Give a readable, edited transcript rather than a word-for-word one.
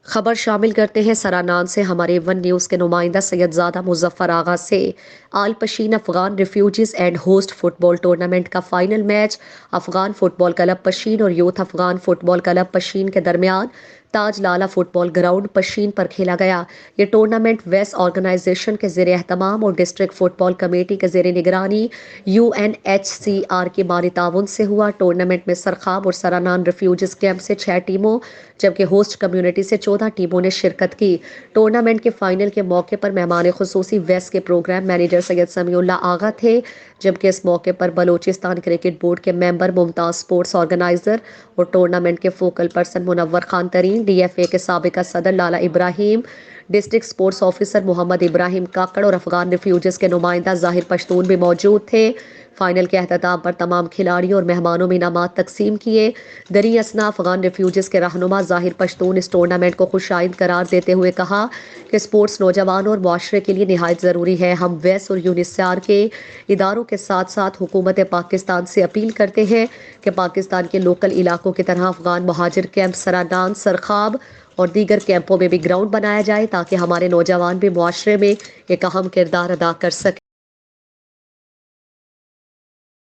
خبر شامل کرتے ہیں سرانان سے ہمارے ون نیوز کے نمائندہ سید زادہ مظفر آغا سے۔ All Pishin Afghan refugees and host football tournament کا final match Afghan football club Pishin اور youth Afghan football club Pishin کے درمیان Taj Lala football ground Pishin پر کھیلا گیا۔ یہ ٹورنامنٹ ویس آرگنائزیشن کے زیر اہتمام اور ڈسٹرکٹ فٹ بال کمیٹی کے زیر نگرانی UNHCR کی مالی تعاون سے ہوا۔ ٹورنامنٹ میں سرخاب اور سرانان ریفیوجیز کیمپ سے 6 ٹیموں جبکہ ہوسٹ کمیونٹی سے 14 ٹیموں نے شرکت کی۔ ٹورنامنٹ کے فائنل کے موقع پر مہمان خصوصی ویس کے پروگرام مینیجر سید سمیع اللہ آغا تھے، جبکہ اس موقع پر بلوچستان کرکٹ بورڈ کے ممبر ممتاز سپورٹس آرگنائزر اور ٹورنامنٹ کے فوکل پرسن منور خان ترین، DFA کے سابقہ صدر لالا ابراہیم، ڈسٹرکٹ سپورٹس آفیسر محمد ابراہیم کاکڑ اور افغان ریفیوجیز کے نمائندہ ظاہر پشتون بھی موجود تھے۔ فائنل کے اختتام پر تمام کھلاڑیوں اور مہمانوں میں انعامات تقسیم کیے۔ دریں اثنا افغان ریفیوجیز کے رہنما ظاہر پشتون اس ٹورنامنٹ کو خوش آئند قرار دیتے ہوئے کہا کہ سپورٹس نوجوانوں اور معاشرے کے لیے نہایت ضروری ہے۔ ہم ویس اور UNHCR کے اداروں کے ساتھ ساتھ حکومت پاکستان سے اپیل کرتے ہیں کہ پاکستان کے لوکل علاقوں کی طرح افغان مہاجر کیمپ سرادان، سرخاب اور دیگر کیمپوں میں بھی گراؤنڈ بنایا جائے تاکہ ہمارے نوجوان بھی معاشرے میں ایک اہم کردار ادا کر سکیں۔